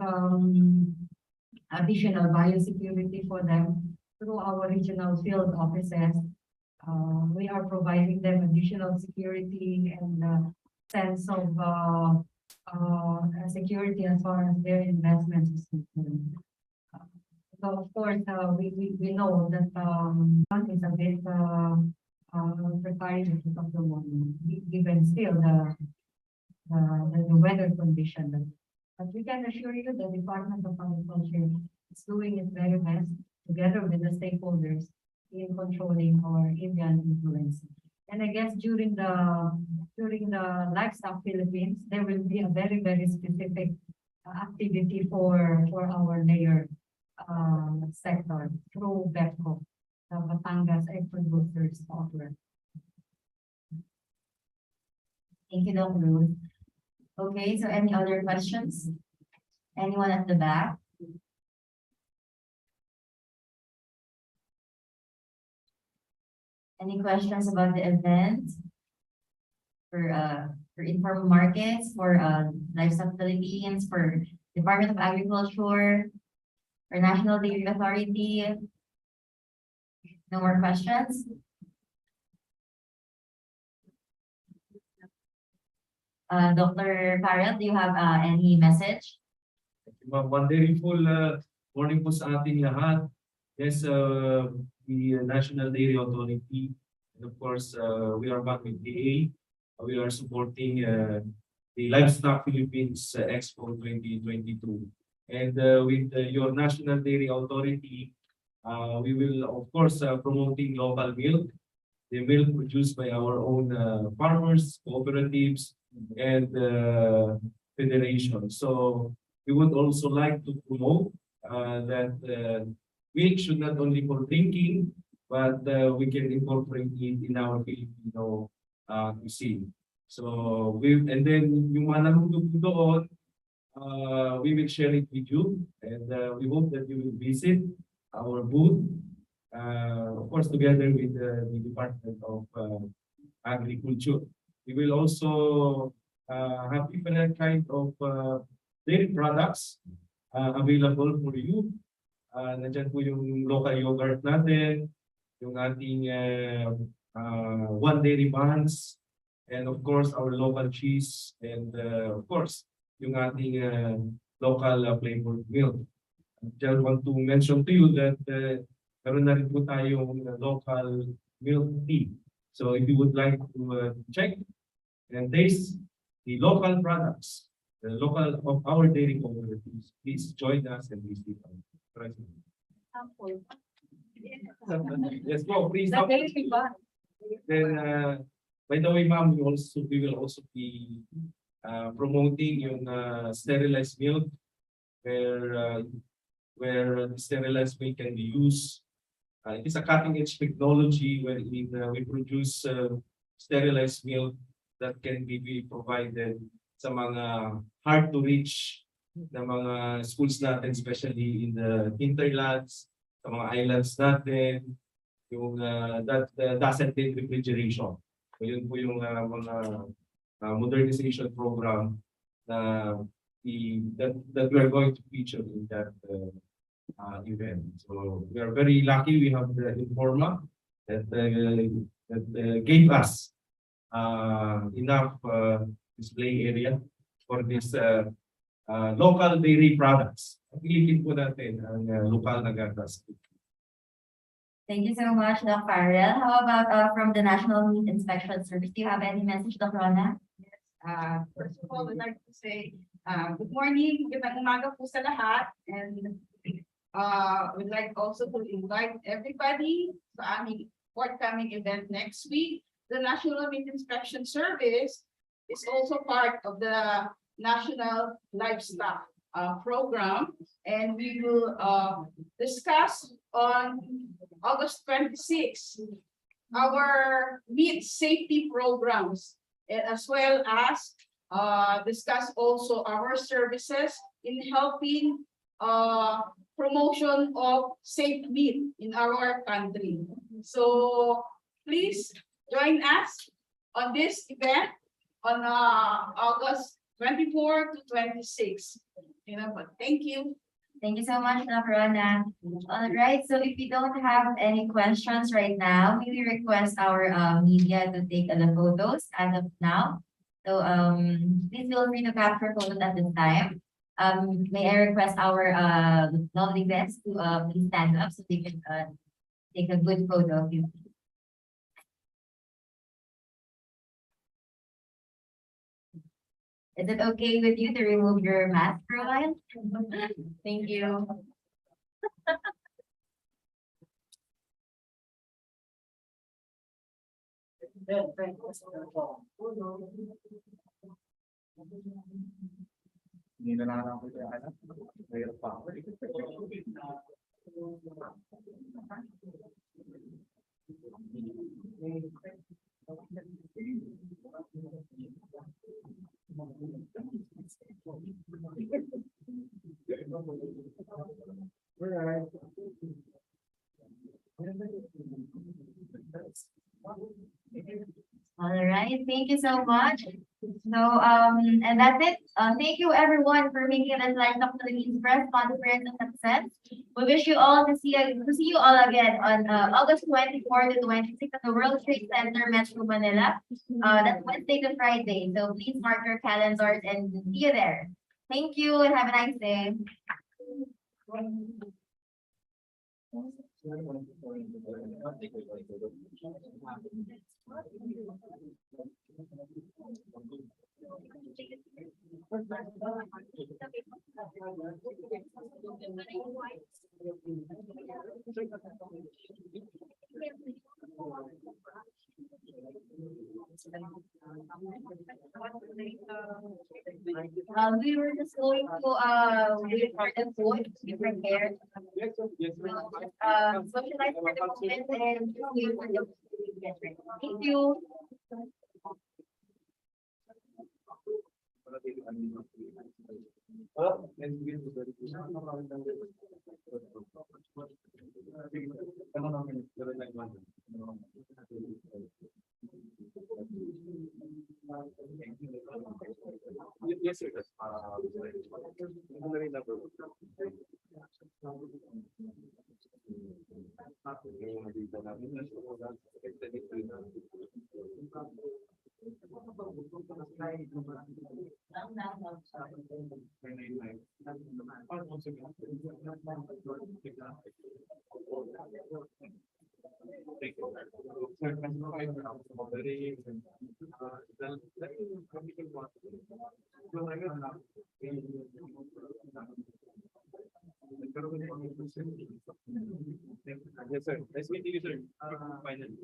additional biosecurity for them through our regional field offices. We are providing them additional security and sense of security as far as their investments is concerned. So of course, we know that one is a bit preparing of the moment, given still the weather condition. But we can assure you the Department of Agriculture is doing its very best together with the stakeholders in controlling our avian influenza. And I guess during the Livestock Philippines, there will be a very, very specific activity for our layer sector through BEPCO, the Batangas Egg Producers Software. Thank you, Dr. Ruth. Okay, so any other questions? Anyone at the back? Any questions about the event? For informal markets, for Livestock Philippines, for Department of Agriculture, for National Dairy Authority? No more questions? Dr. Farrell, do you have any message? Wonderful morning po sa ating lahat. Yes, the National Dairy Authority, and of course, we are back with DA. We are supporting the Livestock Philippines Expo 2022. And with your National Dairy Authority, we will, of course, promoting local milk, the milk produced by our own farmers, cooperatives, and federation. So we would also like to promote that milk should not only for drinking, but we can incorporate it in our Filipino cuisine. So and then yung mga nalulog doon, we will share it with you, and we hope that you will visit our booth, of course, together with the Department of Agriculture. We will also have different kind of dairy products available for you. Nandiyan po yung local yogurt natin, yung ating one dairy buns, and of course our local cheese, and of course yung ating local flavored milk. I just want to mention to you that meron na rin po tayong local milk tea. So if you would like to check and taste the local products, the local of our dairy cooperatives, please join us and visit our president. Yes, go, please. Then, by the way, ma'am, we will also be promoting yung sterilized milk, where the sterilized milk can be used. It is a cutting-edge technology where we produce sterilized milk that can be provided sa mga hard-to-reach na mga schools natin, especially in the hinterlands, sa mga islands natin, yung that doesn't need refrigeration. So yun po yung mga modernization program na that we are going to feature in that event. So we are very lucky we have the Informa that gave us enough display area for this local dairy products. Pilitin po natin ang lokal na gatas. Thank you so much, Dr. Farrell. How about from the National Meat Inspection Service? Do you have any message, Dr. Rona? First of all, I'd like to say, good morning, magandang umaga po sa lahat. And we'd like also to invite everybody sa aming forthcoming event next week. The National Meat Inspection Service is also part of the National Livestock program, and we will discuss on August 26 our meat safety programs, as well as discuss also our services in helping promotion of safe meat in our country. So please join us on this event on August 24 to 26. Thank you. Thank you so much, Dr. Rona. All right, so if you don't have any questions right now, we request our media to take the photos as of now. So please feel free to capture photos at this time. May I request our lovely guests to please stand up so they can take a good photo of you. Is it okay with you to remove your mask for a while? Thank you. Hindi na lang ako kaya alam. Mayroon pa ako. All right, thank you so much. So, and that's it. Thank you everyone for making this Livestock Philippines press conference a success. We wish you all to see you all again on August 24 to 26 at the World Trade Center, Metro Manila. That's Wednesday to Friday. So please mark your calendars and see you there. Thank you and have a nice day. We were just going to wait for the food to be prepared. Socialize for the moment and just wait for the food to get ready. Thank you. Yes, sir. Yes, sir. Nice meeting you, sir. Finally.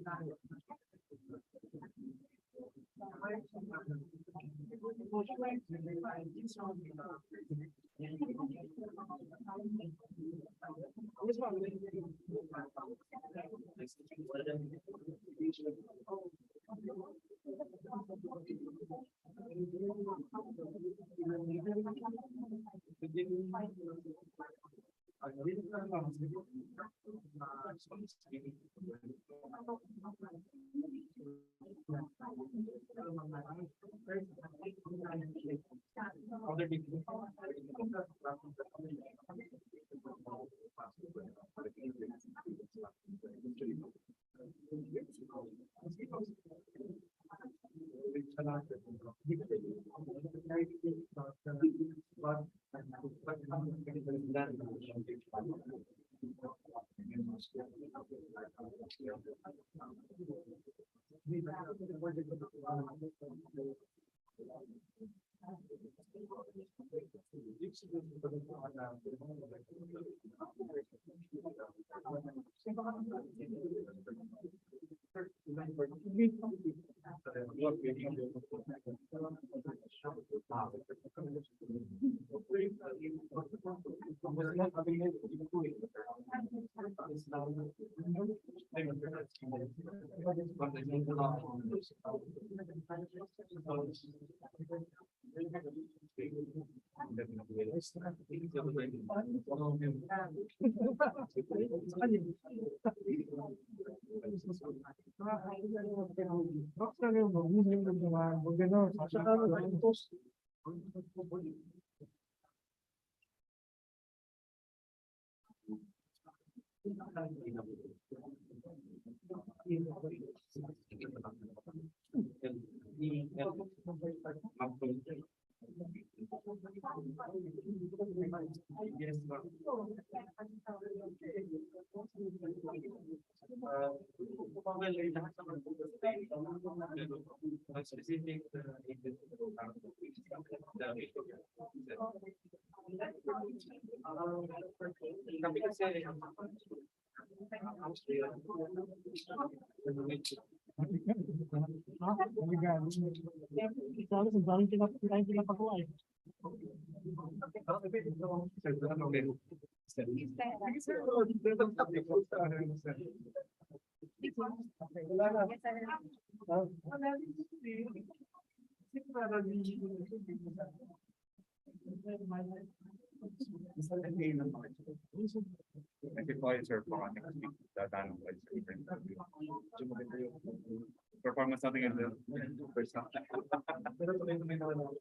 Specific Kami kasi performance natin in the first half. Pero tuloy-tuloy naman ako.